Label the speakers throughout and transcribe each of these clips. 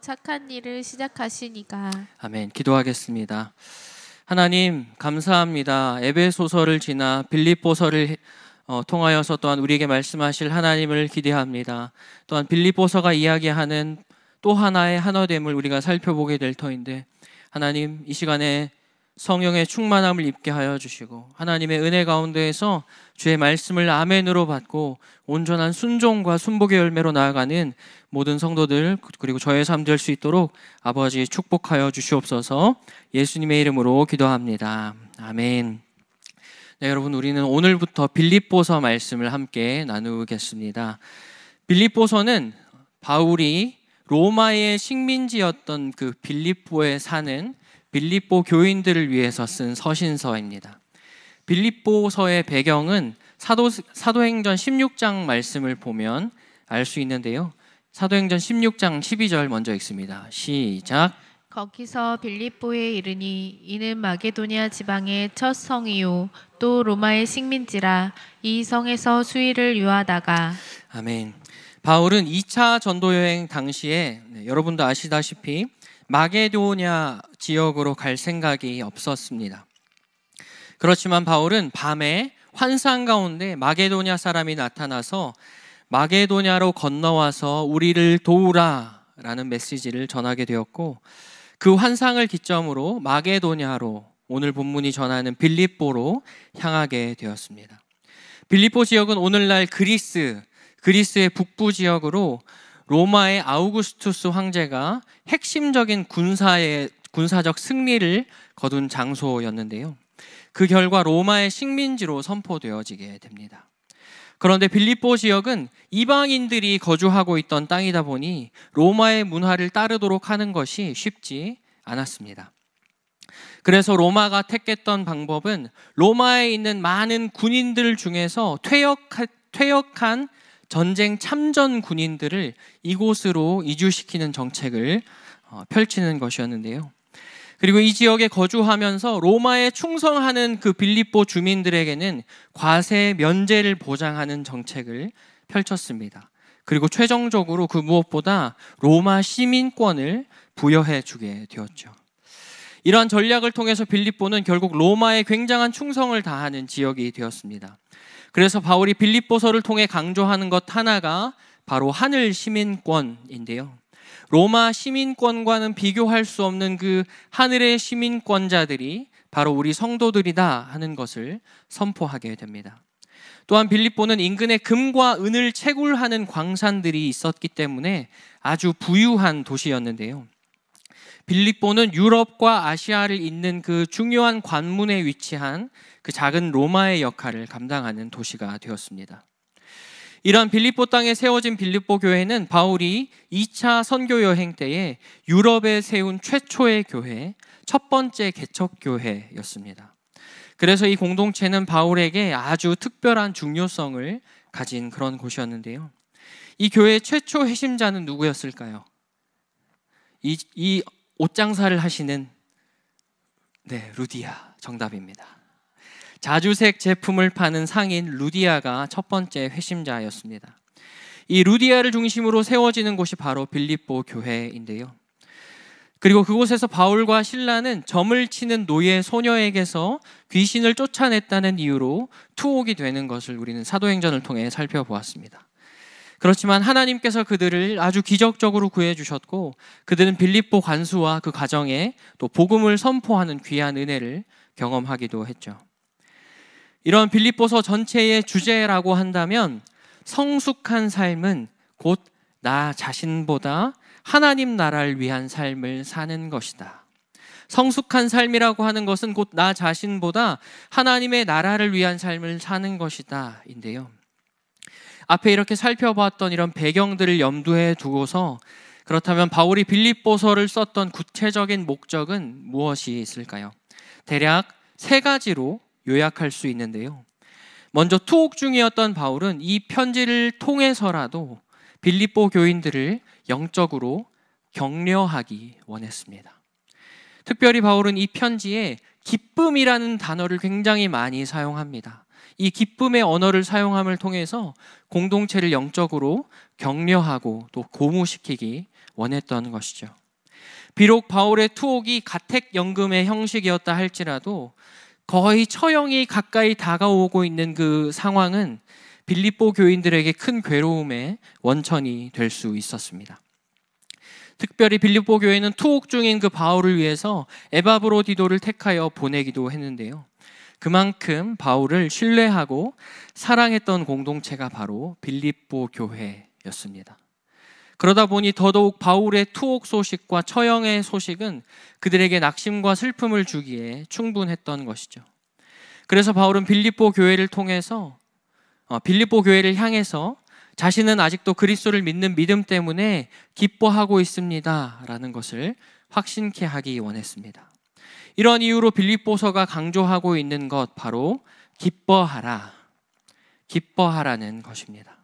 Speaker 1: 착한 일을 시작하시니가.
Speaker 2: 아멘. 기도하겠습니다. 하나님 감사합니다. 에베소서를 지나 빌립보서를 통하여서 또한 우리에게 말씀하실 하나님을 기대합니다. 또한 빌립보서가 이야기하는 또 하나의 하나됨을 우리가 살펴보게 될 터인데, 하나님 이 시간에 성령의 충만함을 입게 하여 주시고 하나님의 은혜 가운데에서 주의 말씀을 아멘으로 받고 온전한 순종과 순복의 열매로 나아가는 모든 성도들 그리고 저의 삶 될 수 있도록 아버지 축복하여 주시옵소서. 예수님의 이름으로 기도합니다. 아멘. 네, 여러분, 우리는 오늘부터 빌립보서 말씀을 함께 나누겠습니다. 빌립보서는 바울이 로마의 식민지였던 그 빌립보에 사는 빌립보 교인들을 위해서 쓴 서신서입니다. 빌립보서의 배경은 사도행전 16장 말씀을 보면 알 수 있는데요. 사도행전 16장 12절 먼저 읽습니다. 시작.
Speaker 1: 거기서 빌립보에 이르니 이는 마게도냐 지방의 첫 성이요 또 로마의 식민지라. 이 성에서 수일을 유하다가.
Speaker 2: 아멘. 바울은 2차 전도 여행 당시에 여러분도 아시다시피 마게도냐 지역으로 갈 생각이 없었습니다. 그렇지만 바울은 밤에 환상 가운데 마게도냐 사람이 나타나서 마게도냐로 건너와서 우리를 도우라 라는 메시지를 전하게 되었고, 그 환상을 기점으로 마게도냐로, 오늘 본문이 전하는 빌립보로 향하게 되었습니다. 빌립보 지역은 오늘날 그리스의 북부 지역으로 로마의 아우구스투스 황제가 핵심적인 군사적 승리를 거둔 장소였는데요. 그 결과 로마의 식민지로 선포되어지게 됩니다. 그런데 빌립보 지역은 이방인들이 거주하고 있던 땅이다 보니 로마의 문화를 따르도록 하는 것이 쉽지 않았습니다. 그래서 로마가 택했던 방법은 로마에 있는 많은 군인들 중에서 퇴역한 전쟁 참전 군인들을 이곳으로 이주시키는 정책을 펼치는 것이었는데요. 그리고 이 지역에 거주하면서 로마에 충성하는 그 빌립보 주민들에게는 과세 면제를 보장하는 정책을 펼쳤습니다. 그리고 최종적으로 그 무엇보다 로마 시민권을 부여해 주게 되었죠. 이러한 전략을 통해서 빌립보는 결국 로마에 굉장한 충성을 다하는 지역이 되었습니다. 그래서 바울이 빌립보서를 통해 강조하는 것 하나가 바로 하늘 시민권인데요. 로마 시민권과는 비교할 수 없는 그 하늘의 시민권자들이 바로 우리 성도들이다 하는 것을 선포하게 됩니다. 또한 빌립보는 인근에 금과 은을 채굴하는 광산들이 있었기 때문에 아주 부유한 도시였는데요. 빌립보는 유럽과 아시아를 잇는 그 중요한 관문에 위치한 그 작은 로마의 역할을 감당하는 도시가 되었습니다. 이러한 빌립보 땅에 세워진 빌립보 교회는 바울이 2차 선교 여행 때에 유럽에 세운 최초의 교회, 첫 번째 개척교회였습니다. 그래서 이 공동체는 바울에게 아주 특별한 중요성을 가진 그런 곳이었는데요. 이 교회의 최초 회심자는 누구였을까요? 이 옷장사를 하시는 루디아, 정답입니다. 자주색 제품을 파는 상인 루디아가 첫 번째 회심자였습니다. 이 루디아를 중심으로 세워지는 곳이 바로 빌립보 교회인데요. 그리고 그곳에서 바울과 실라는 점을 치는 노예 소녀에게서 귀신을 쫓아냈다는 이유로 투옥이 되는 것을 우리는 사도행전을 통해 살펴보았습니다. 그렇지만 하나님께서 그들을 아주 기적적으로 구해주셨고, 그들은 빌립보 관수와 그 가정에 또 복음을 선포하는 귀한 은혜를 경험하기도 했죠. 이런 빌립보서 전체의 주제라고 한다면 성숙한 삶은 곧 나 자신보다 하나님 나라를 위한 삶을 사는 것이다. 성숙한 삶이라고 하는 것은 곧 나 자신보다 하나님의 나라를 위한 삶을 사는 것이다 인데요. 앞에 이렇게 살펴봤던 이런 배경들을 염두에 두고서 그렇다면 바울이 빌립보서를 썼던 구체적인 목적은 무엇이 있을까요? 대략 세 가지로 요약할 수 있는데요. 먼저 투옥 중이었던 바울은 이 편지를 통해서라도 빌립보 교인들을 영적으로 격려하기 원했습니다. 특별히 바울은 이 편지에 기쁨이라는 단어를 굉장히 많이 사용합니다. 이 기쁨의 언어를 사용함을 통해서 공동체를 영적으로 격려하고 또 고무시키기 원했던 것이죠. 비록 바울의 투옥이 가택연금의 형식이었다 할지라도 거의 처형이 가까이 다가오고 있는 그 상황은 빌립보 교인들에게 큰 괴로움의 원천이 될 수 있었습니다. 특별히 빌립보 교회는 투옥 중인 그 바울을 위해서 에바브로디도를 택하여 보내기도 했는데요. 그만큼 바울을 신뢰하고 사랑했던 공동체가 바로 빌립보 교회였습니다. 그러다 보니 더더욱 바울의 투옥 소식과 처형의 소식은 그들에게 낙심과 슬픔을 주기에 충분했던 것이죠. 그래서 바울은 빌립보 교회를 향해서 자신은 아직도 그리스도를 믿는 믿음 때문에 기뻐하고 있습니다 라는 것을 확신케 하기 원했습니다. 이런 이유로 빌립보서가 강조하고 있는 것 바로 기뻐하라는 것입니다.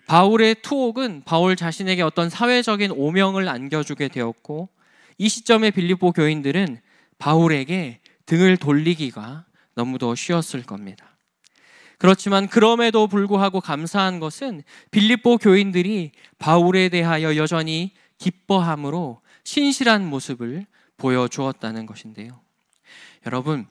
Speaker 2: 바울의 투옥은 바울 자신에게 어떤 사회적인 오명을 안겨주게 되었고, 이 시점에 빌립보 교인들은 바울에게 등을 돌리기가 너무도 쉬웠을 겁니다. 그렇지만 그럼에도 불구하고 감사한 것은 빌립보 교인들이 바울에 대하여 여전히 기뻐함으로 신실한 모습을 보여주었다는 것인데요. 여러분,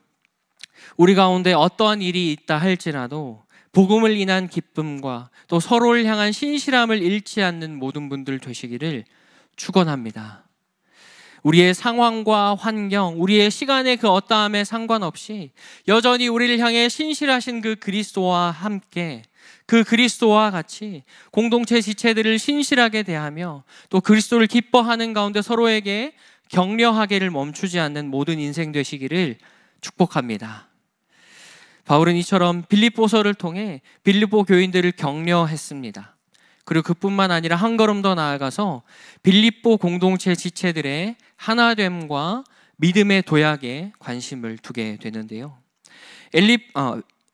Speaker 2: 우리 가운데 어떠한 일이 있다 할지라도 복음을 인한 기쁨과 또 서로를 향한 신실함을 잃지 않는 모든 분들 되시기를 축원합니다. 우리의 상황과 환경, 우리의 시간의 그 어떠함에 상관없이 여전히 우리를 향해 신실하신 그 그리스도와 함께, 그 그리스도와 같이 공동체 지체들을 신실하게 대하며 또 그리스도를 기뻐하는 가운데 서로에게 격려하기를 멈추지 않는 모든 인생 되시기를 축복합니다. 바울은 이처럼 빌립보서를 통해 빌립보 교인들을 격려했습니다. 그리고 그뿐만 아니라 한 걸음 더 나아가서 빌립보 공동체 지체들의 하나됨과 믿음의 도약에 관심을 두게 되는데요.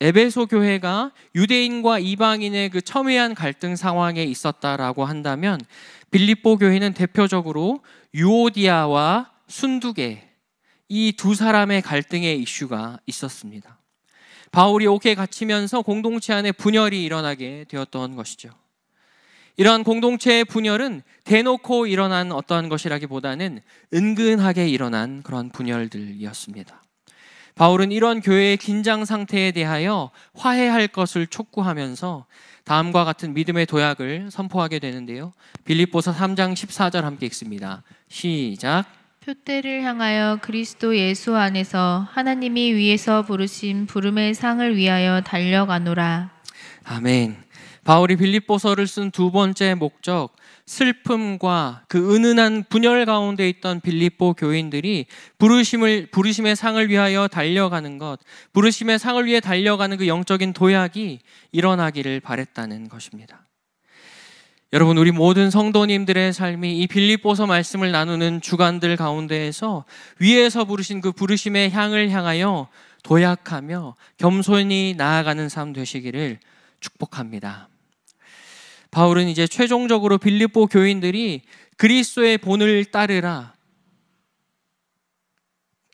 Speaker 2: 에베소 교회가 유대인과 이방인의 그 첨예한 갈등 상황에 있었다라고 한다면, 빌립보 교회는 대표적으로 유오디아와 순두계, 이 두 사람의 갈등의 이슈가 있었습니다. 바울이 옥에 갇히면서 공동체 안에 분열이 일어나게 되었던 것이죠. 이러한 공동체의 분열은 대놓고 일어난 어떠한 것이라기보다는 은근하게 일어난 그런 분열들이었습니다. 바울은 이런 교회의 긴장 상태에 대하여 화해할 것을 촉구하면서 다음과 같은 믿음의 도약을 선포하게 되는데요. 빌립보서 3장 14절 함께 읽습니다. 시작.
Speaker 1: 표대를 향하여 그리스도 예수 안에서 하나님이 위에서 부르신 부름의 상을 위하여 달려가노라.
Speaker 2: 아멘. 바울이 빌립보서를 쓴 두 번째 목적, 슬픔과 그 은은한 분열 가운데 있던 빌립보 교인들이 부르심의 상을 위하여 달려가는 것, 부르심의 상을 위해 달려가는 그 영적인 도약이 일어나기를 바랬다는 것입니다. 여러분, 우리 모든 성도님들의 삶이 이 빌립보서 말씀을 나누는 주간들 가운데에서 위에서 부르신 그 부르심의 향을 향하여 도약하며 겸손히 나아가는 삶 되시기를 축복합니다. 바울은 이제 최종적으로 빌립보 교인들이 그리스도의 본을 따르라.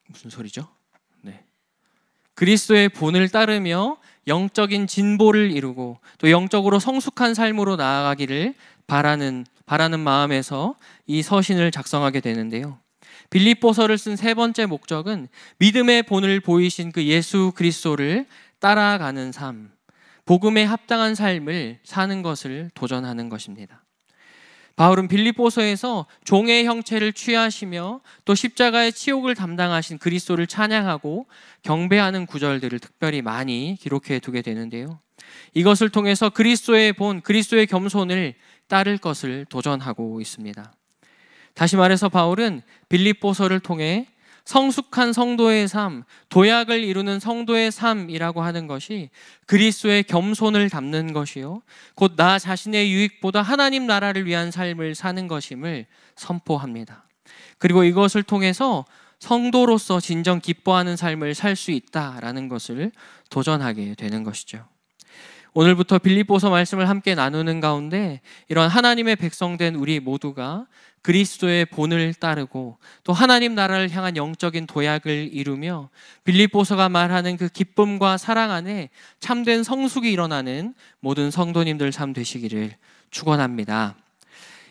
Speaker 2: 무슨 소리죠? 네. 그리스도의 본을 따르며 영적인 진보를 이루고 또 영적으로 성숙한 삶으로 나아가기를 바라는 마음에서 이 서신을 작성하게 되는데요. 빌립보서를 쓴 세 번째 목적은 믿음의 본을 보이신 그 예수 그리스도를 따라가는 삶, 복음에 합당한 삶을 사는 것을 도전하는 것입니다. 바울은 빌립보서에서 종의 형체를 취하시며 또 십자가의 치욕을 담당하신 그리스도를 찬양하고 경배하는 구절들을 특별히 많이 기록해 두게 되는데요. 이것을 통해서 그리스도의 본, 그리스도의 겸손을 따를 것을 도전하고 있습니다. 다시 말해서 바울은 빌립보서를 통해 성숙한 성도의 삶, 도약을 이루는 성도의 삶이라고 하는 것이 그리스도의 겸손을 담는 것이요, 곧 나 자신의 유익보다 하나님 나라를 위한 삶을 사는 것임을 선포합니다. 그리고 이것을 통해서 성도로서 진정 기뻐하는 삶을 살 수 있다라는 것을 도전하게 되는 것이죠. 오늘부터 빌립보서 말씀을 함께 나누는 가운데 이런 하나님의 백성된 우리 모두가 그리스도의 본을 따르고 또 하나님 나라를 향한 영적인 도약을 이루며 빌립보서가 말하는 그 기쁨과 사랑 안에 참된 성숙이 일어나는 모든 성도님들 삶 되시기를 축원합니다.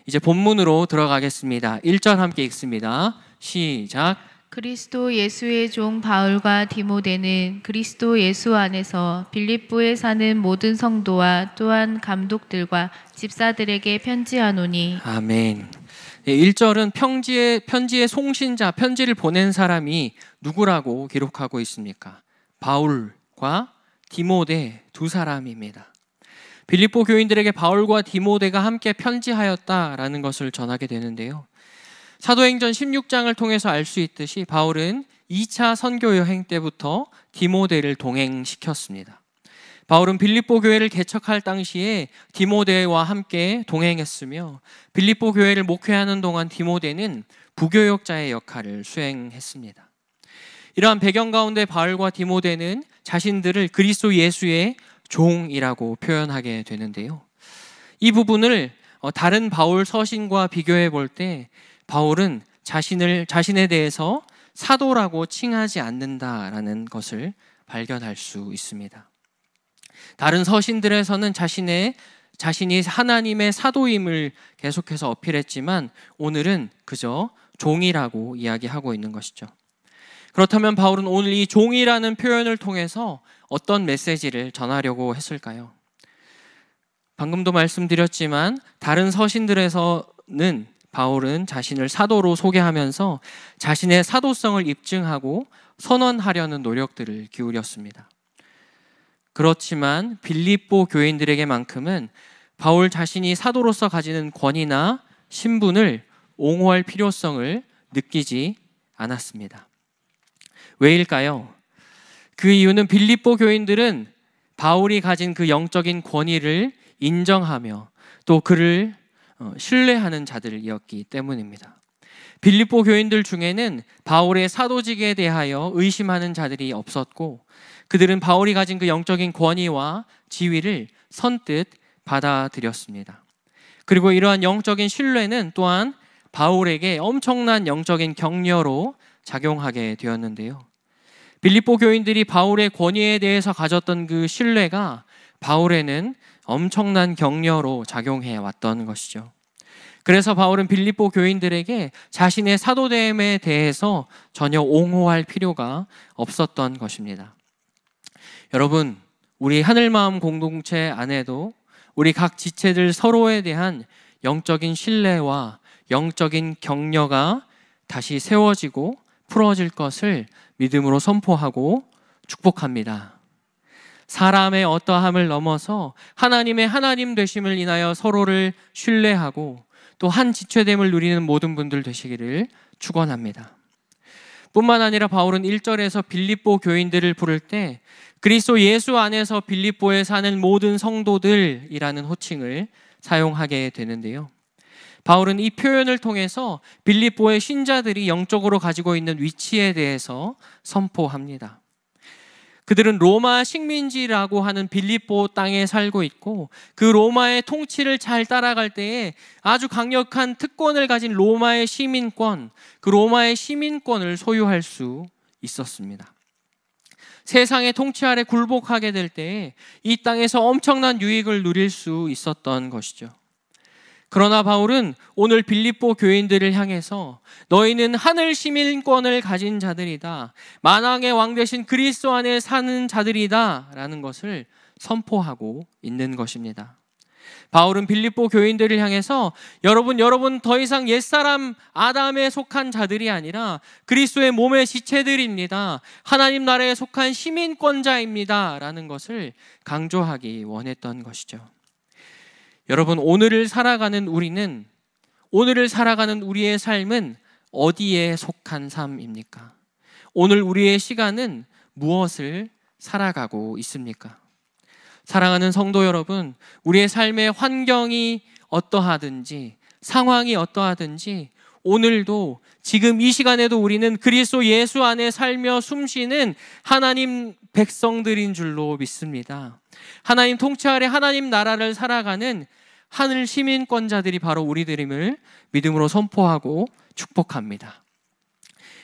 Speaker 2: 이제 본문으로 들어가겠습니다. 1절 함께 읽습니다. 시작.
Speaker 1: 그리스도 예수의 종 바울과 디모데는 그리스도 예수 안에서 빌립보에 사는 모든 성도와 또한 감독들과 집사들에게 편지하노니.
Speaker 2: 아멘. 1절은 편지의 송신자, 편지를 보낸 사람이 누구라고 기록하고 있습니까? 바울과 디모데 두 사람입니다. 빌립보 교인들에게 바울과 디모데가 함께 편지하였다라는 것을 전하게 되는데요. 사도행전 16장을 통해서 알 수 있듯이 바울은 2차 선교 여행 때부터 디모데를 동행시켰습니다. 바울은 빌립보 교회를 개척할 당시에 디모데와 함께 동행했으며 빌립보 교회를 목회하는 동안 디모데는 부교역자의 역할을 수행했습니다. 이러한 배경 가운데 바울과 디모데는 자신들을 그리스도 예수의 종이라고 표현하게 되는데요. 이 부분을 다른 바울 서신과 비교해 볼 때 바울은 자신에 대해서 사도라고 칭하지 않는다라는 것을 발견할 수 있습니다. 다른 서신들에서는 자신이 하나님의 사도임을 계속해서 어필했지만 오늘은 그저 종이라고 이야기하고 있는 것이죠. 그렇다면 바울은 오늘 이 종이라는 표현을 통해서 어떤 메시지를 전하려고 했을까요? 방금도 말씀드렸지만 다른 서신들에서는 바울은 자신을 사도로 소개하면서 자신의 사도성을 입증하고 선언하려는 노력들을 기울였습니다. 그렇지만 빌립보 교인들에게만큼은 바울 자신이 사도로서 가지는 권위나 신분을 옹호할 필요성을 느끼지 않았습니다. 왜일까요? 그 이유는 빌립보 교인들은 바울이 가진 그 영적인 권위를 인정하며 또 그를 신뢰하는 자들이었기 때문입니다. 빌립보 교인들 중에는 바울의 사도직에 대하여 의심하는 자들이 없었고 그들은 바울이 가진 그 영적인 권위와 지위를 선뜻 받아들였습니다. 그리고 이러한 영적인 신뢰는 또한 바울에게 엄청난 영적인 격려로 작용하게 되었는데요. 빌립보 교인들이 바울의 권위에 대해서 가졌던 그 신뢰가 바울에는 엄청난 격려로 작용해 왔던 것이죠. 그래서 바울은 빌립보 교인들에게 자신의 사도됨에 대해서 전혀 옹호할 필요가 없었던 것입니다. 여러분, 우리 하늘마음 공동체 안에도 우리 각 지체들 서로에 대한 영적인 신뢰와 영적인 격려가 다시 세워지고 풀어질 것을 믿음으로 선포하고 축복합니다. 사람의 어떠함을 넘어서 하나님의 하나님 되심을 인하여 서로를 신뢰하고 또 한 지체됨을 누리는 모든 분들 되시기를 축원합니다. 뿐만 아니라 바울은 1절에서 빌립보 교인들을 부를 때 그리스도 예수 안에서 빌립보에 사는 모든 성도들이라는 호칭을 사용하게 되는데요. 바울은 이 표현을 통해서 빌립보의 신자들이 영적으로 가지고 있는 위치에 대해서 선포합니다. 그들은 로마 식민지라고 하는 빌립보 땅에 살고 있고 그 로마의 통치를 잘 따라갈 때에 아주 강력한 특권을 가진 로마의 시민권, 그 로마의 시민권을 소유할 수 있었습니다. 세상의 통치 아래 굴복하게 될 때에 이 땅에서 엄청난 유익을 누릴 수 있었던 것이죠. 그러나 바울은 오늘 빌립보 교인들을 향해서 너희는 하늘 시민권을 가진 자들이다. 만왕의 왕 되신 그리스도 안에 사는 자들이다. 라는 것을 선포하고 있는 것입니다. 바울은 빌립보 교인들을 향해서 여러분 더 이상 옛사람 아담에 속한 자들이 아니라 그리스도의 몸의 지체들입니다. 하나님 나라에 속한 시민권자입니다. 라는 것을 강조하기 원했던 것이죠. 여러분, 오늘을 살아가는 우리의 삶은 어디에 속한 삶입니까? 오늘 우리의 시간은 무엇을 살아가고 있습니까? 사랑하는 성도 여러분, 우리의 삶의 환경이 어떠하든지 상황이 어떠하든지 오늘도 지금 이 시간에도 우리는 그리스도 예수 안에 살며 숨쉬는 하나님 백성들인 줄로 믿습니다. 하나님 통치 아래 하나님 나라를 살아가는 하늘 시민권자들이 바로 우리들임을 믿음으로 선포하고 축복합니다.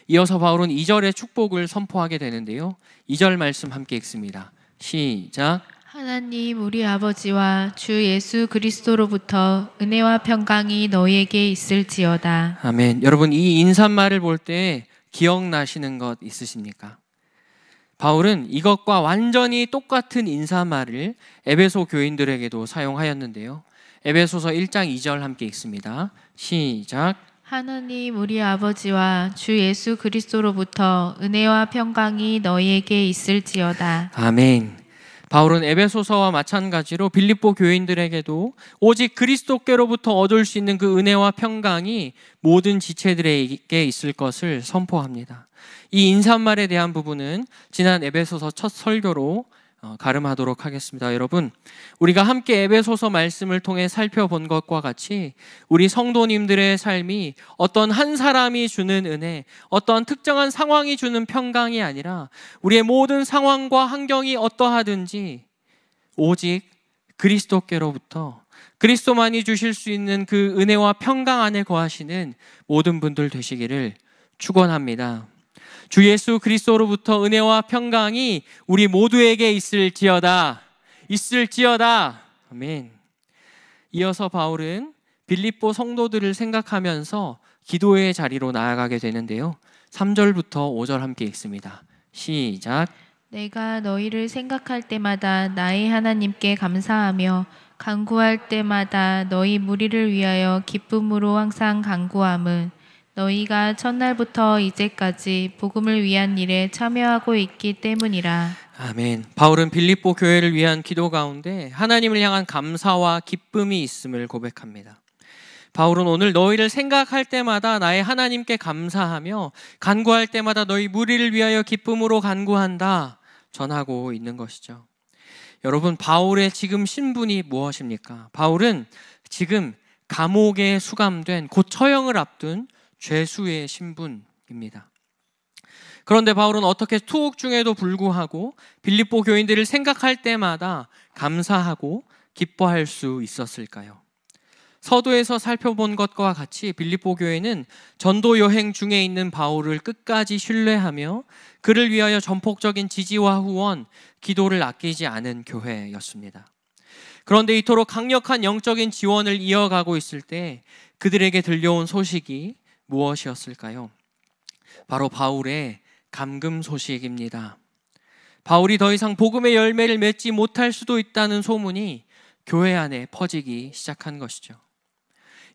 Speaker 2: 이어서 바울은 2절의 축복을 선포하게 되는데요. 2절 말씀 함께 읽습니다. 시작.
Speaker 1: 하나님 우리 아버지와 주 예수 그리스도로부터 은혜와 평강이 너희에게 있을지어다.
Speaker 2: 아멘. 여러분, 이 인사말을 볼 때 기억나시는 것 있으십니까? 바울은 이것과 완전히 똑같은 인사말을 에베소 교인들에게도 사용하였는데요. 에베소서 1장 2절 함께 읽습니다. 시작.
Speaker 1: 하나님 우리 아버지와 주 예수 그리스도로부터 은혜와 평강이 너희에게 있을지어다.
Speaker 2: 아멘. 바울은 에베소서와 마찬가지로 빌립보 교인들에게도 오직 그리스도께로부터 얻을 수 있는 그 은혜와 평강이 모든 지체들에게 있을 것을 선포합니다. 이 인사말에 대한 부분은 지난 에베소서 첫 설교로 가름하도록 하겠습니다. 여러분, 우리가 함께 에베소서 말씀을 통해 살펴본 것과 같이 우리 성도님들의 삶이 어떤 한 사람이 주는 은혜, 어떤 특정한 상황이 주는 평강이 아니라 우리의 모든 상황과 환경이 어떠하든지 오직 그리스도께로부터 그리스도만이 주실 수 있는 그 은혜와 평강 안에 거하시는 모든 분들 되시기를 축원합니다. 주 예수 그리스도로부터 은혜와 평강이 우리 모두에게 있을지어다. 아멘. 이어서 바울은 빌립보 성도들을 생각하면서 기도의 자리로 나아가게 되는데요. 3절부터 5절 함께 읽습니다. 시작.
Speaker 1: 내가 너희를 생각할 때마다 나의 하나님께 감사하며 간구할 때마다 너희 무리를 위하여 기쁨으로 항상 간구함은 너희가 첫날부터 이제까지 복음을 위한 일에 참여하고 있기 때문이라.
Speaker 2: 아멘. 바울은 빌립보 교회를 위한 기도 가운데 하나님을 향한 감사와 기쁨이 있음을 고백합니다. 바울은 오늘 너희를 생각할 때마다 나의 하나님께 감사하며 간구할 때마다 너희 무리를 위하여 기쁨으로 간구한다 전하고 있는 것이죠. 여러분, 바울의 지금 신분이 무엇입니까? 바울은 지금 감옥에 수감된 곧 처형을 앞둔 죄수의 신분입니다. 그런데 바울은 어떻게 투옥 중에도 불구하고 빌립보 교인들을 생각할 때마다 감사하고 기뻐할 수 있었을까요? 서두에서 살펴본 것과 같이 빌립보 교회는 전도 여행 중에 있는 바울을 끝까지 신뢰하며 그를 위하여 전폭적인 지지와 후원, 기도를 아끼지 않은 교회였습니다. 그런데 이토록 강력한 영적인 지원을 이어가고 있을 때 그들에게 들려온 소식이 무엇이었을까요? 바로 바울의 감금 소식입니다. 바울이 더 이상 복음의 열매를 맺지 못할 수도 있다는 소문이 교회 안에 퍼지기 시작한 것이죠.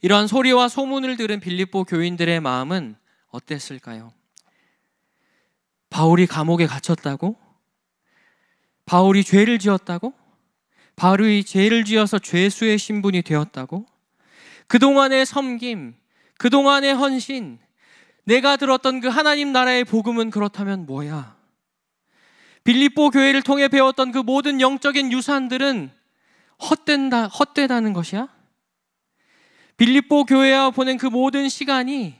Speaker 2: 이러한 소리와 소문을 들은 빌립보 교인들의 마음은 어땠을까요? 바울이 감옥에 갇혔다고? 바울이 죄를 지었다고? 바울이 죄를 지어서 죄수의 신분이 되었다고? 그동안의 섬김, 그동안의 헌신, 내가 들었던 그 하나님 나라의 복음은 그렇다면 뭐야? 빌립보 교회를 통해 배웠던 그 모든 영적인 유산들은 헛되다는 것이야? 빌립보 교회와 보낸 그 모든 시간이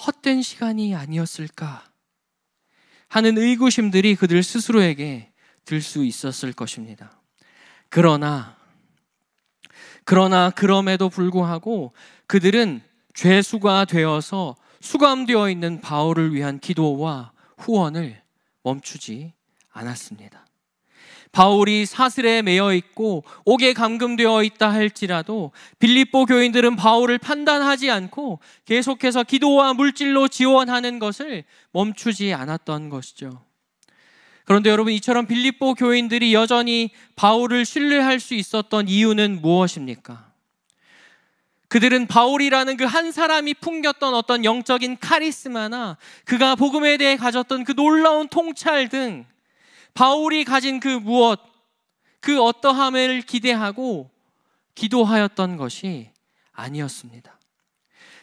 Speaker 2: 헛된 시간이 아니었을까 하는 의구심들이 그들 스스로에게 들 수 있었을 것입니다. 그럼에도 불구하고 그들은 죄수가 되어서 수감되어 있는 바울을 위한 기도와 후원을 멈추지 않았습니다. 바울이 사슬에 매여 있고 옥에 감금되어 있다 할지라도 빌립보 교인들은 바울을 판단하지 않고 계속해서 기도와 물질로 지원하는 것을 멈추지 않았던 것이죠. 그런데 여러분, 이처럼 빌립보 교인들이 여전히 바울을 신뢰할 수 있었던 이유는 무엇입니까? 그들은 바울이라는 그 한 사람이 풍겼던 어떤 영적인 카리스마나 그가 복음에 대해 가졌던 그 놀라운 통찰 등 바울이 가진 그 무엇, 그 어떠함을 기대하고 기도하였던 것이 아니었습니다.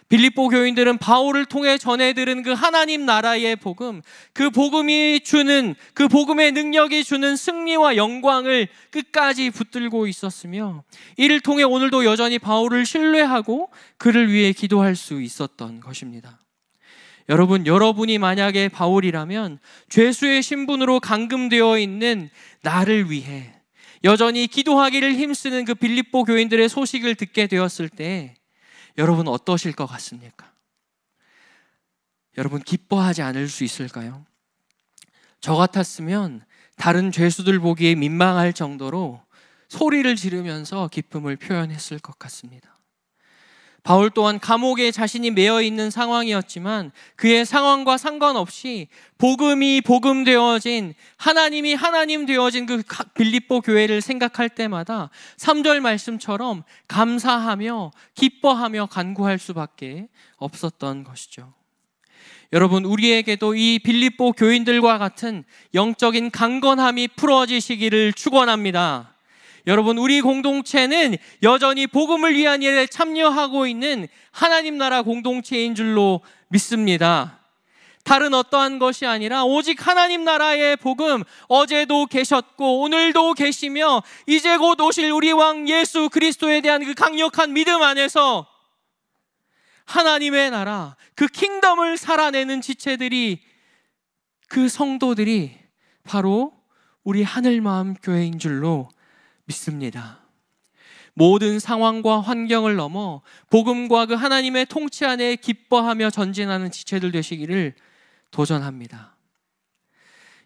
Speaker 2: 빌립보 교인들은 바울을 통해 전해 들은 그 하나님 나라의 복음, 그 복음이 주는, 그 복음의 능력이 주는 승리와 영광을 끝까지 붙들고 있었으며 이를 통해 오늘도 여전히 바울을 신뢰하고 그를 위해 기도할 수 있었던 것입니다. 여러분이 만약에 바울이라면 죄수의 신분으로 감금되어 있는 나를 위해 여전히 기도하기를 힘쓰는 그 빌립보 교인들의 소식을 듣게 되었을 때 여러분 어떠실 것 같습니까? 여러분 기뻐하지 않을 수 있을까요? 저 같았으면 다른 죄수들 보기에 민망할 정도로 소리를 지르면서 기쁨을 표현했을 것 같습니다. 바울 또한 감옥에 자신이 매여 있는 상황이었지만 그의 상황과 상관없이 복음이 복음되어진, 하나님이 하나님 되어진 그 빌립보 교회를 생각할 때마다 3절 말씀처럼 감사하며 기뻐하며 간구할 수밖에 없었던 것이죠. 여러분, 우리에게도 이 빌립보 교인들과 같은 영적인 강건함이 풀어지시기를 축원합니다. 여러분, 우리 공동체는 여전히 복음을 위한 일에 참여하고 있는 하나님 나라 공동체인 줄로 믿습니다. 다른 어떠한 것이 아니라 오직 하나님 나라의 복음, 어제도 계셨고 오늘도 계시며 이제 곧 오실 우리 왕 예수 그리스도에 대한 그 강력한 믿음 안에서 하나님의 나라, 그 킹덤을 살아내는 지체들이, 그 성도들이 바로 우리 하늘마음 교회인 줄로 믿습니다. 모든 상황과 환경을 넘어 복음과 그 하나님의 통치 안에 기뻐하며 전진하는 지체들 되시기를 도전합니다.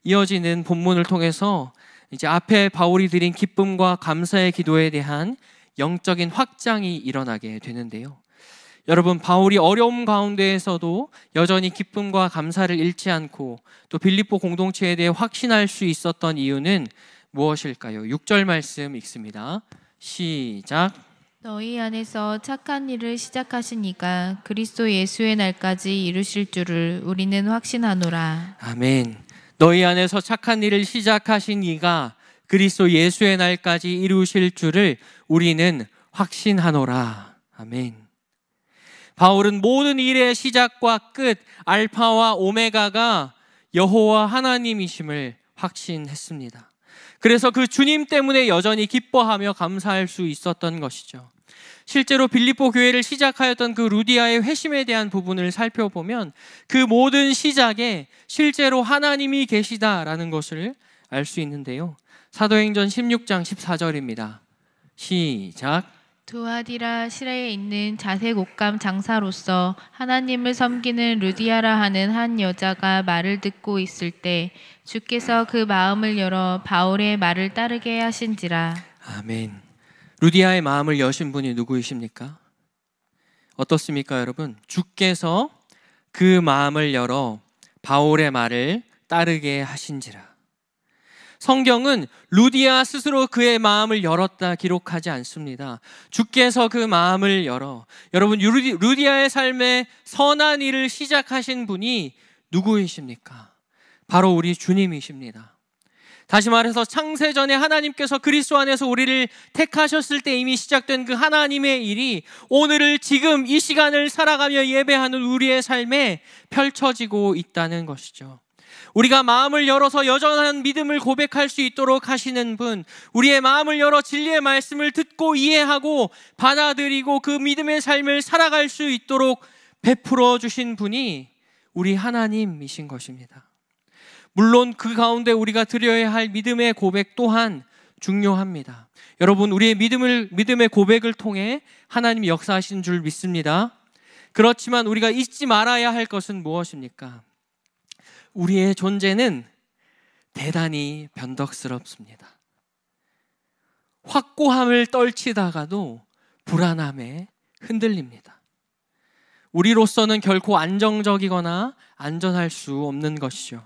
Speaker 2: 이어지는 본문을 통해서 이제 앞에 바울이 드린 기쁨과 감사의 기도에 대한 영적인 확장이 일어나게 되는데요. 여러분, 바울이 어려움 가운데에서도 여전히 기쁨과 감사를 잃지 않고 또 빌립보 공동체에 대해 확신할 수 있었던 이유는 무엇일까요? 6절 말씀 읽습니다. 시작.
Speaker 1: 너희 안에서 착한 일을 시작하신 이가 그리스도 예수의 날까지 이루실 줄을 우리는 확신하노라.
Speaker 2: 아멘. 너희 안에서 착한 일을 시작하신 이가 그리스도 예수의 날까지 이루실 줄을 우리는 확신하노라. 아멘. 바울은 모든 일의 시작과 끝, 알파와 오메가가 여호와 하나님이심을 확신했습니다. 그래서 그 주님 때문에 여전히 기뻐하며 감사할 수 있었던 것이죠. 실제로 빌립보 교회를 시작하였던 그 루디아의 회심에 대한 부분을 살펴보면 그 모든 시작에 실제로 하나님이 계시다라는 것을 알 수 있는데요. 사도행전 16장 14절입니다. 시작.
Speaker 1: 두아디라 시라에 있는 자색 옷감 장사로서 하나님을 섬기는 루디아라 하는 한 여자가 말을 듣고 있을 때 주께서 그 마음을 열어 바울의 말을 따르게 하신지라.
Speaker 2: 아멘. 루디아의 마음을 여신 분이 누구이십니까? 어떻습니까, 여러분? 주께서 그 마음을 열어 바울의 말을 따르게 하신지라. 성경은 루디아 스스로 그의 마음을 열었다 기록하지 않습니다. 주께서 그 마음을 열어. 여러분, 루디아의 삶에 선한 일을 시작하신 분이 누구이십니까? 바로 우리 주님이십니다. 다시 말해서 창세전에 하나님께서 그리스도 안에서 우리를 택하셨을 때 이미 시작된 그 하나님의 일이 오늘을, 지금 이 시간을 살아가며 예배하는 우리의 삶에 펼쳐지고 있다는 것이죠. 우리가 마음을 열어서 여전한 믿음을 고백할 수 있도록 하시는 분, 우리의 마음을 열어 진리의 말씀을 듣고 이해하고 받아들이고 그 믿음의 삶을 살아갈 수 있도록 베풀어 주신 분이 우리 하나님이신 것입니다. 물론 그 가운데 우리가 드려야 할 믿음의 고백 또한 중요합니다. 여러분, 우리의 믿음의 고백을 통해 하나님이 역사하신 줄 믿습니다. 그렇지만 우리가 잊지 말아야 할 것은 무엇입니까? 우리의 존재는 대단히 변덕스럽습니다. 확고함을 떨치다가도 불안함에 흔들립니다. 우리로서는 결코 안정적이거나 안전할 수 없는 것이죠.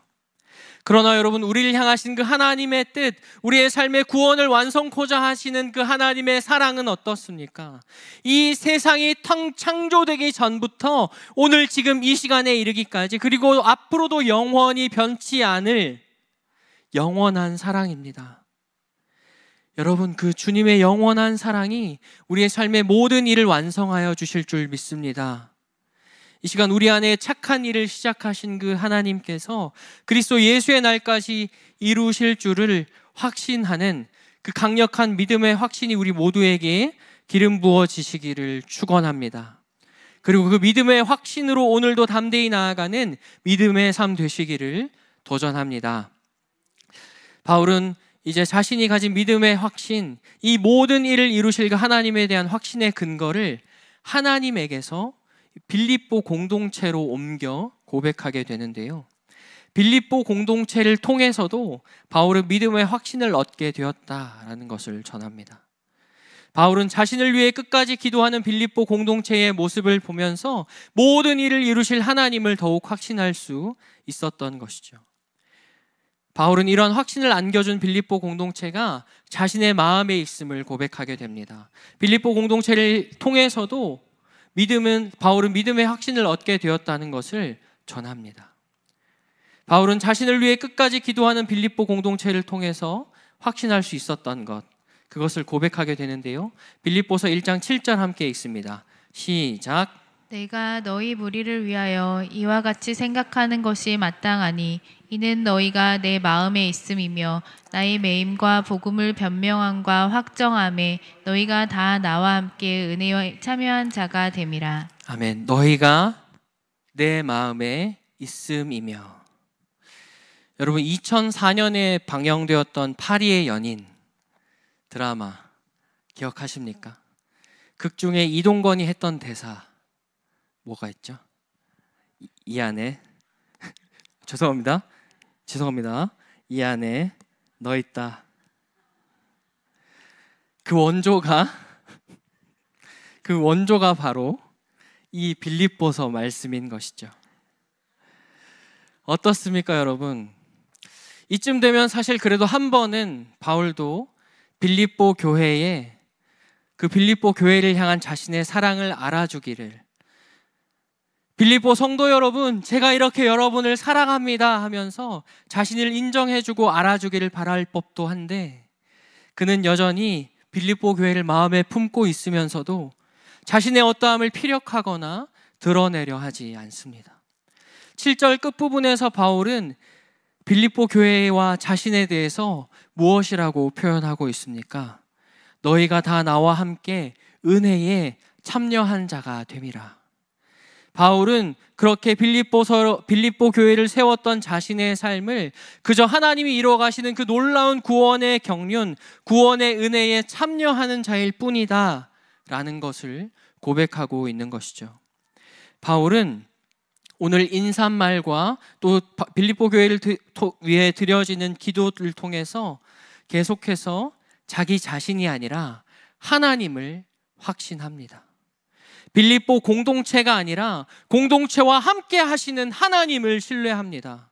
Speaker 2: 그러나 여러분, 우리를 향하신 그 하나님의 뜻, 우리의 삶의 구원을 완성코자 하시는 그 하나님의 사랑은 어떻습니까? 이 세상이 창조되기 전부터 오늘 지금 이 시간에 이르기까지, 그리고 앞으로도 영원히 변치 않을 영원한 사랑입니다. 여러분, 그 주님의 영원한 사랑이 우리의 삶의 모든 일을 완성하여 주실 줄 믿습니다. 이 시간 우리 안에 착한 일을 시작하신 그 하나님께서 그리스도 예수의 날까지 이루실 줄을 확신하는 그 강력한 믿음의 확신이 우리 모두에게 기름 부어지시기를 축원합니다. 그리고 그 믿음의 확신으로 오늘도 담대히 나아가는 믿음의 삶 되시기를 도전합니다. 바울은 이제 자신이 가진 믿음의 확신, 이 모든 일을 이루실 그 하나님에 대한 확신의 근거를 하나님에게서 빌립보 공동체로 옮겨 고백하게 되는데요. 빌립보 공동체를 통해서도 바울은 믿음의 확신을 얻게 되었다라는 것을 전합니다. 바울은 자신을 위해 끝까지 기도하는 빌립보 공동체의 모습을 보면서 모든 일을 이루실 하나님을 더욱 확신할 수 있었던 것이죠. 바울은 이런 확신을 안겨준 빌립보 공동체가 자신의 마음에 있음을 고백하게 됩니다. 빌립보 공동체를 통해서도 바울은 믿음의 확신을 얻게 되었다는 것을 전합니다. 바울은 자신을 위해 끝까지 기도하는 빌립보 공동체를 통해서 확신할 수 있었던 것, 그것을 고백하게 되는데요. 빌립보서 1장 7절 함께 읽습니다. 시작.
Speaker 1: 내가 너희 무리를 위하여 이와 같이 생각하는 것이 마땅하니 이는 너희가 내 마음에 있음이며 나의 매임과 복음을 변명함과 확정함에 너희가 다 나와 함께 은혜에 참여한 자가 됨이라.
Speaker 2: 아멘. 너희가 내 마음에 있음이며. 여러분, 2004년에 방영되었던 파리의 연인 드라마 기억하십니까? 극 중에 이동건이 했던 대사 뭐가 있죠? 이 안에 죄송합니다. 이 안에 너 있다. 그 원조가 바로 이 빌립보서 말씀인 것이죠. 어떻습니까, 여러분? 이쯤 되면 사실 그래도 한 번은 바울도 빌립보 교회를 향한 자신의 사랑을 알아주기를, 빌립보 성도 여러분, 제가 이렇게 여러분을 사랑합니다 하면서 자신을 인정해주고 알아주기를 바랄 법도 한데, 그는 여전히 빌립보 교회를 마음에 품고 있으면서도 자신의 어떠함을 피력하거나 드러내려 하지 않습니다. 7절 끝부분에서 바울은 빌립보 교회와 자신에 대해서 무엇이라고 표현하고 있습니까? 너희가 다 나와 함께 은혜에 참여한 자가 됨이라. 바울은 그렇게 빌립보 교회를 세웠던 자신의 삶을 그저 하나님이 이루어 가시는 그 놀라운 구원의 경륜, 구원의 은혜에 참여하는 자일 뿐이다 라는 것을 고백하고 있는 것이죠. 바울은 오늘 인사말과 또 빌립보 교회를 위해 드려지는 기도를 통해서 계속해서 자기 자신이 아니라 하나님을 확신합니다. 빌립보 공동체가 아니라 공동체와 함께 하시는 하나님을 신뢰합니다.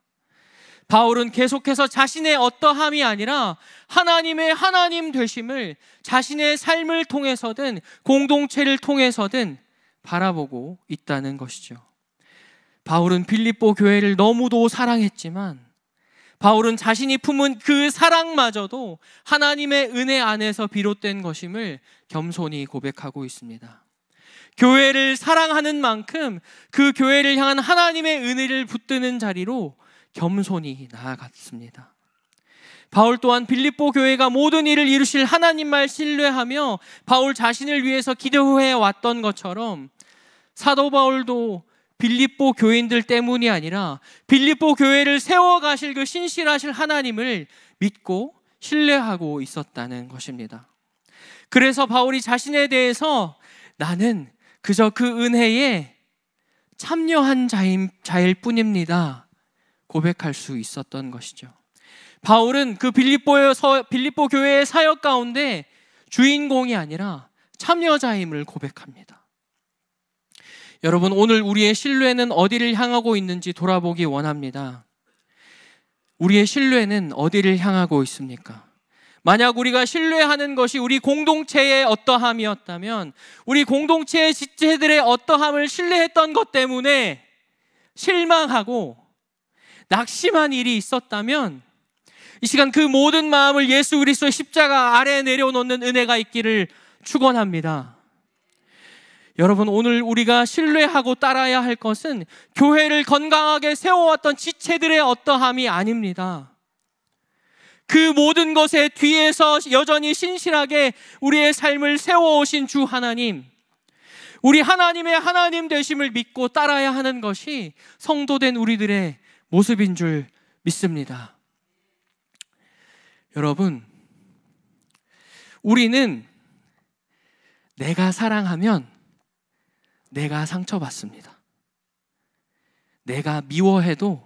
Speaker 2: 바울은 계속해서 자신의 어떠함이 아니라 하나님의 하나님 되심을 자신의 삶을 통해서든 공동체를 통해서든 바라보고 있다는 것이죠. 바울은 빌립보 교회를 너무도 사랑했지만 바울은 자신이 품은 그 사랑마저도 하나님의 은혜 안에서 비롯된 것임을 겸손히 고백하고 있습니다. 교회를 사랑하는 만큼 그 교회를 향한 하나님의 은혜를 붙드는 자리로 겸손히 나아갔습니다. 바울 또한 빌립보 교회가 모든 일을 이루실 하나님만 신뢰하며 바울 자신을 위해서 기도해 왔던 것처럼 사도 바울도 빌립보 교인들 때문이 아니라 빌립보 교회를 세워가실 그 신실하실 하나님을 믿고 신뢰하고 있었다는 것입니다. 그래서 바울이 자신에 대해서 나는 그저 그 은혜에 참여한 자일 뿐입니다 고백할 수 있었던 것이죠. 바울은 그 빌립보 교회의 사역 가운데 주인공이 아니라 참여자임을 고백합니다. 여러분, 오늘 우리의 신뢰는 어디를 향하고 있는지 돌아보기 원합니다. 우리의 신뢰는 어디를 향하고 있습니까? 만약 우리가 신뢰하는 것이 우리 공동체의 어떠함이었다면, 우리 공동체의 지체들의 어떠함을 신뢰했던 것 때문에 실망하고 낙심한 일이 있었다면 이 시간 그 모든 마음을 예수 그리스도의 십자가 아래에 내려놓는 은혜가 있기를 축원합니다. 여러분, 오늘 우리가 신뢰하고 따라야 할 것은 교회를 건강하게 세워왔던 지체들의 어떠함이 아닙니다. 그 모든 것의 뒤에서 여전히 신실하게 우리의 삶을 세워오신 주 하나님, 우리 하나님의 하나님 되심을 믿고 따라야 하는 것이 성도된 우리들의 모습인 줄 믿습니다. 여러분, 우리는 내가 사랑하면 내가 상처받습니다. 내가 미워해도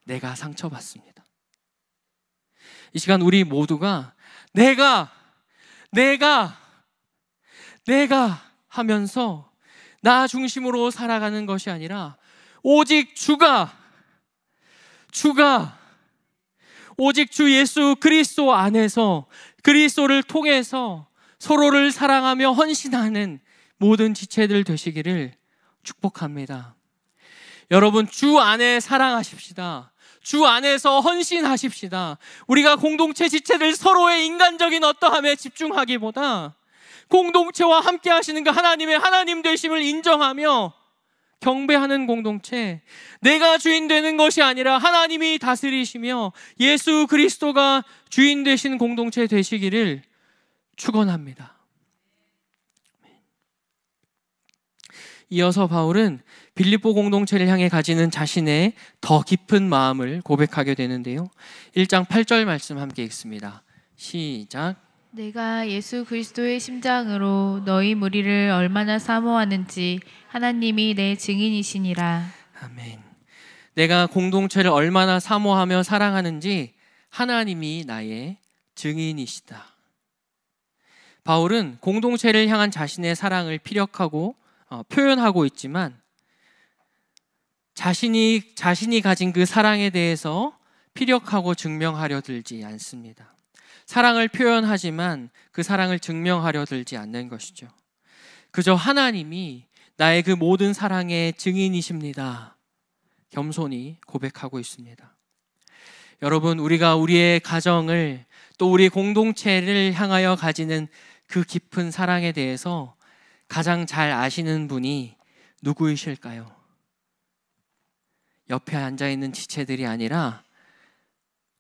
Speaker 2: 내가 상처받습니다. 이 시간 우리 모두가 내가 하면서 나 중심으로 살아가는 것이 아니라 오직 주가 오직 주 예수 그리스도 안에서 그리스도를 통해서 서로를 사랑하며 헌신하는 모든 지체들 되시기를 축복합니다. 여러분, 주 안에 사랑하십시다. 주 안에서 헌신하십시다. 우리가 공동체 지체들 서로의 인간적인 어떠함에 집중하기보다 공동체와 함께 하시는 그 하나님의 하나님 되심을 인정하며 경배하는 공동체, 내가 주인 되는 것이 아니라 하나님이 다스리시며 예수 그리스도가 주인 되신 공동체 되시기를 축원합니다. 이어서 바울은 빌립보 공동체를 향해 가지는 자신의 더 깊은 마음을 고백하게 되는데요. 1장 8절 말씀 함께 읽습니다. 시작.
Speaker 1: 내가 예수 그리스도의 심장으로 너희 무리를 얼마나 사모하는지 하나님이 내 증인이시니라.
Speaker 2: 아멘. 내가 공동체를 얼마나 사모하며 사랑하는지 하나님이 나의 증인이시다. 바울은 공동체를 향한 자신의 사랑을 피력하고 표현하고 있지만 자신이 가진 그 사랑에 대해서 피력하고 증명하려 들지 않습니다. 사랑을 표현하지만 그 사랑을 증명하려 들지 않는 것이죠. 그저 하나님이 나의 그 모든 사랑의 증인이십니다. 겸손히 고백하고 있습니다. 여러분, 우리가 우리의 가정을 또 우리 공동체를 향하여 가지는 그 깊은 사랑에 대해서 가장 잘 아시는 분이 누구이실까요? 옆에 앉아있는 지체들이 아니라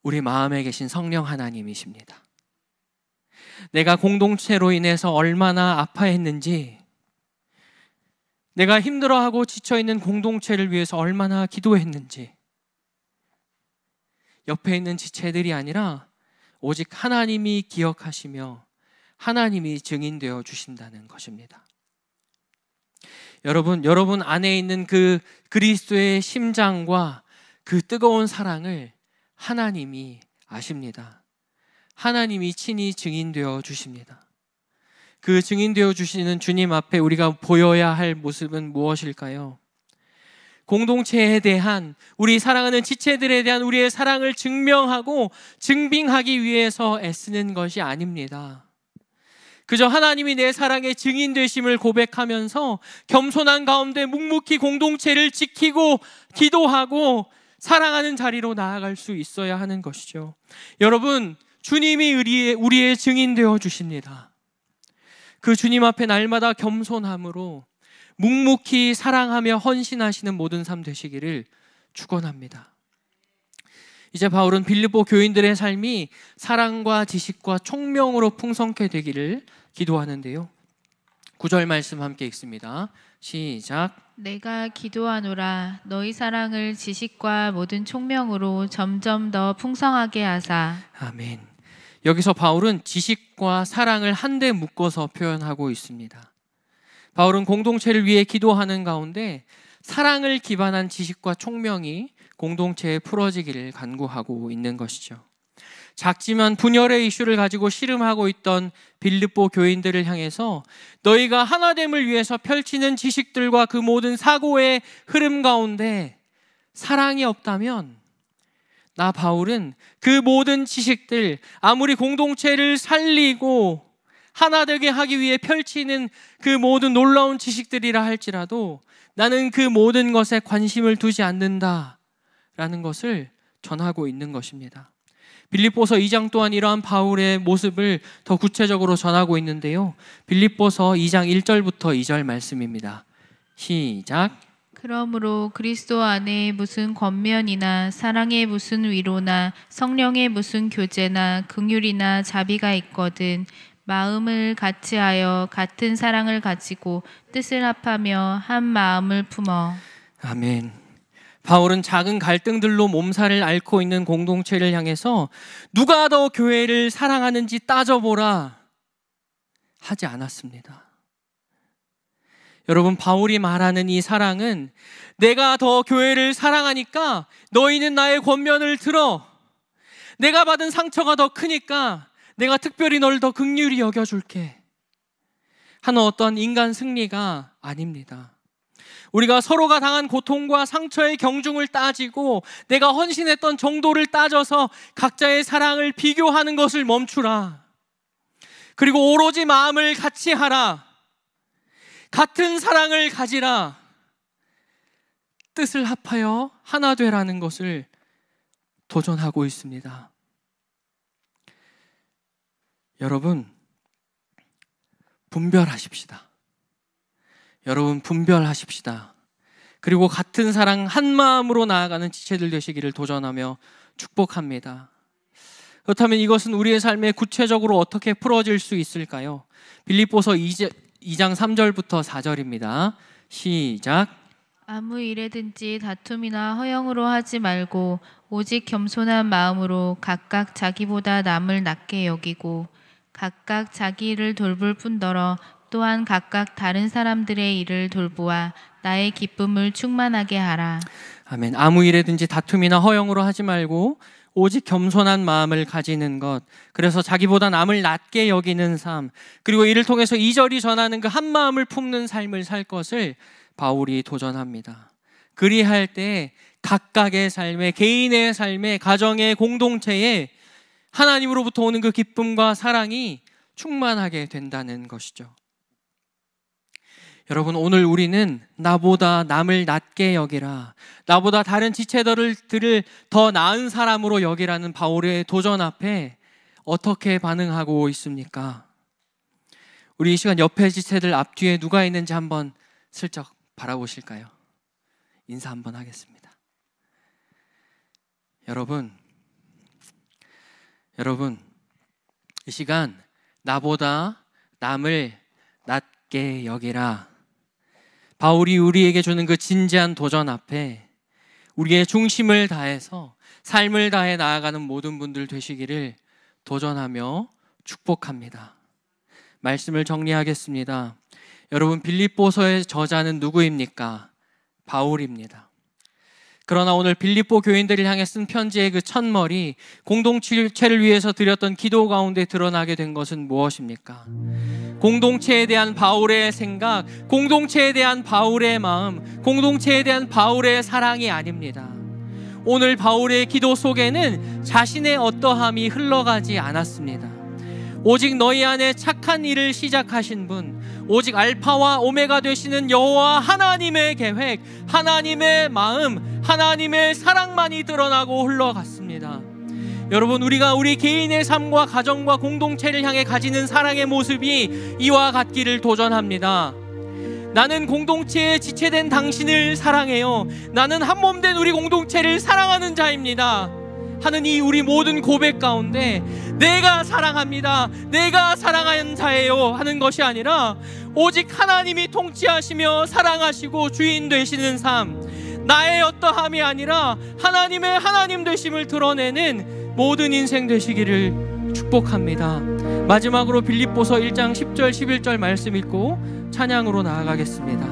Speaker 2: 우리 마음에 계신 성령 하나님이십니다. 내가 공동체로 인해서 얼마나 아파했는지, 내가 힘들어하고 지쳐있는 공동체를 위해서 얼마나 기도했는지, 옆에 있는 지체들이 아니라 오직 하나님이 기억하시며 하나님이 증인되어 주신다는 것입니다. 여러분 안에 있는 그 그리스도의 심장과 그 뜨거운 사랑을 하나님이 아십니다. 하나님이 친히 증인되어 주십니다. 그 증인되어 주시는 주님 앞에 우리가 보여야 할 모습은 무엇일까요? 공동체에 대한, 우리 사랑하는 지체들에 대한 우리의 사랑을 증명하고 증빙하기 위해서 애쓰는 것이 아닙니다. 그저 하나님이 내 사랑의 증인 되심을 고백하면서 겸손한 가운데 묵묵히 공동체를 지키고 기도하고 사랑하는 자리로 나아갈 수 있어야 하는 것이죠. 여러분, 주님이 우리의 증인 되어 주십니다. 그 주님 앞에 날마다 겸손함으로 묵묵히 사랑하며 헌신하시는 모든 삶 되시기를 축원합니다. 이제 바울은 빌립보 교인들의 삶이 사랑과 지식과 총명으로 풍성케 되기를 기도하는데요. 9절 말씀 함께 읽습니다. 시작.
Speaker 1: 내가 기도하노라 너희 사랑을 지식과 모든 총명으로 점점 더 풍성하게 하사.
Speaker 2: 아멘. 여기서 바울은 지식과 사랑을 한데 묶어서 표현하고 있습니다. 바울은 공동체를 위해 기도하는 가운데 사랑을 기반한 지식과 총명이 공동체에 풀어지기를 간구하고 있는 것이죠. 작지만 분열의 이슈를 가지고 씨름하고 있던 빌립보 교인들을 향해서 너희가 하나됨을 위해서 펼치는 지식들과 그 모든 사고의 흐름 가운데 사랑이 없다면 나 바울은 그 모든 지식들, 아무리 공동체를 살리고 하나 되게 하기 위해 펼치는 그 모든 놀라운 지식들이라 할지라도 나는 그 모든 것에 관심을 두지 않는다라는 것을 전하고 있는 것입니다. 빌립보서 2장 또한 이러한 바울의 모습을 더 구체적으로 전하고 있는데요. 빌립보서 2장 1절부터 2절 말씀입니다. 시작.
Speaker 1: 그러므로 그리스도 안에 무슨 권면이나 사랑의 무슨 위로나 성령의 무슨 교제나 긍휼이나 자비가 있거든 마음을 같이하여 같은 사랑을 가지고 뜻을 합하며 한 마음을 품어.
Speaker 2: 아멘. 바울은 작은 갈등들로 몸살을 앓고 있는 공동체를 향해서 누가 더 교회를 사랑하는지 따져보라 하지 않았습니다. 여러분, 바울이 말하는 이 사랑은 내가 더 교회를 사랑하니까 너희는 나의 권면을 들어. 내가 받은 상처가 더 크니까 내가 특별히 널 더 긍휼히 여겨줄게 하는 어떤 인간 승리가 아닙니다. 우리가 서로가 당한 고통과 상처의 경중을 따지고 내가 헌신했던 정도를 따져서 각자의 사랑을 비교하는 것을 멈추라. 그리고 오로지 마음을 같이 하라. 같은 사랑을 가지라. 뜻을 합하여 하나 되라는 것을 도전하고 있습니다. 여러분, 분별하십시다. 여러분, 분별하십시다. 그리고 같은 사랑 한 마음으로 나아가는 지체들 되시기를 도전하며 축복합니다. 그렇다면 이것은 우리의 삶에 구체적으로 어떻게 풀어질 수 있을까요? 빌립보서 2장 3절부터 4절입니다. 시작.
Speaker 1: 아무 일에든지 다툼이나 허영으로 하지 말고 오직 겸손한 마음으로 각각 자기보다 남을 낮게 여기고 각각 자기 일을 돌볼 뿐더러 또한 각각 다른 사람들의 일을 돌보아 나의 기쁨을 충만하게 하라.
Speaker 2: 아멘. 아무 일에든지 다툼이나 허영으로 하지 말고 오직 겸손한 마음을 가지는 것, 그래서 자기보다 남을 낮게 여기는 삶, 그리고 이를 통해서 2절이 전하는 그 한 마음을 품는 삶을 살 것을 바울이 도전합니다. 그리할 때 각각의 삶에, 개인의 삶에, 가정의, 공동체에 하나님으로부터 오는 그 기쁨과 사랑이 충만하게 된다는 것이죠. 여러분, 오늘 우리는 나보다 남을 낮게 여기라, 나보다 다른 지체들을 더 나은 사람으로 여기라는 바울의 도전 앞에 어떻게 반응하고 있습니까? 우리 이 시간 옆에 지체들 앞뒤에 누가 있는지 한번 슬쩍 바라보실까요? 인사 한번 하겠습니다. 여러분, 이 시간 나보다 남을 낮게 여기라, 바울이 우리에게 주는 그 진지한 도전 앞에 우리의 중심을 다해서 삶을 다해 나아가는 모든 분들 되시기를 도전하며 축복합니다. 말씀을 정리하겠습니다. 여러분, 빌립보서의 저자는 누구입니까? 바울입니다. 그러나 오늘 빌립보 교인들을 향해 쓴 편지의 그 첫머리, 공동체를 위해서 드렸던 기도 가운데 드러나게 된 것은 무엇입니까? 공동체에 대한 바울의 생각, 공동체에 대한 바울의 마음, 공동체에 대한 바울의 사랑이 아닙니다. 오늘 바울의 기도 속에는 자신의 어떠함이 흘러가지 않았습니다. 오직 너희 안에 착한 일을 시작하신 분, 오직 알파와 오메가 되시는 여호와 하나님의 계획, 하나님의 마음, 하나님의 사랑만이 드러나고 흘러갔습니다. 여러분, 우리가 우리 개인의 삶과 가정과 공동체를 향해 가지는 사랑의 모습이 이와 같기를 도전합니다. 나는 공동체에 지체된 당신을 사랑해요. 나는 한몸된 우리 공동체를 사랑하는 자입니다 하는 이 우리 모든 고백 가운데 내가 사랑합니다, 내가 사랑하는 자예요 하는 것이 아니라 오직 하나님이 통치하시며 사랑하시고 주인 되시는 삶, 나의 어떠함이 아니라 하나님의 하나님 되심을 드러내는 모든 인생 되시기를 축복합니다. 마지막으로 빌립보서 1장 10절 11절 말씀 읽고 찬양으로 나아가겠습니다.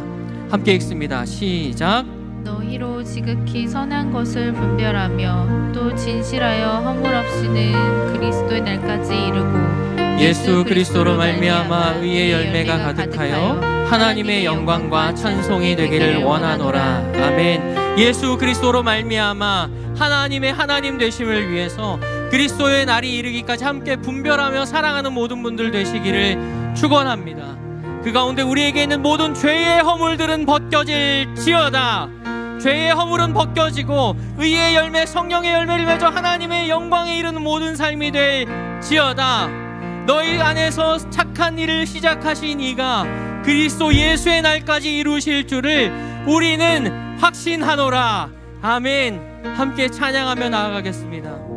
Speaker 2: 함께 읽습니다. 시작.
Speaker 1: 너희로 지극히 선한 것을 분별하며 또 진실하여 허물 없이는 그리스도의 날까지 이르고
Speaker 2: 예수 그리스도로 말미암아 의의 열매가 가득하여 하나님의 영광과 찬송이 되기를 원하노라. 아멘. 예수 그리스도로 말미암아 하나님의 하나님 되심을 위해서 그리스도의 날이 이르기까지 함께 분별하며 사랑하는 모든 분들 되시기를 축원합니다. 그 가운데 우리에게 있는 모든 죄의 허물들은 벗겨질지어다. 죄의 허물은 벗겨지고 의의 열매, 성령의 열매를 맺어 하나님의 영광에 이르는 모든 삶이 될지어다. 너희 안에서 착한 일을 시작하신 이가 그리스도 예수의 날까지 이루실 줄을 우리는 확신하노라. 아멘. 함께 찬양하며 나아가겠습니다.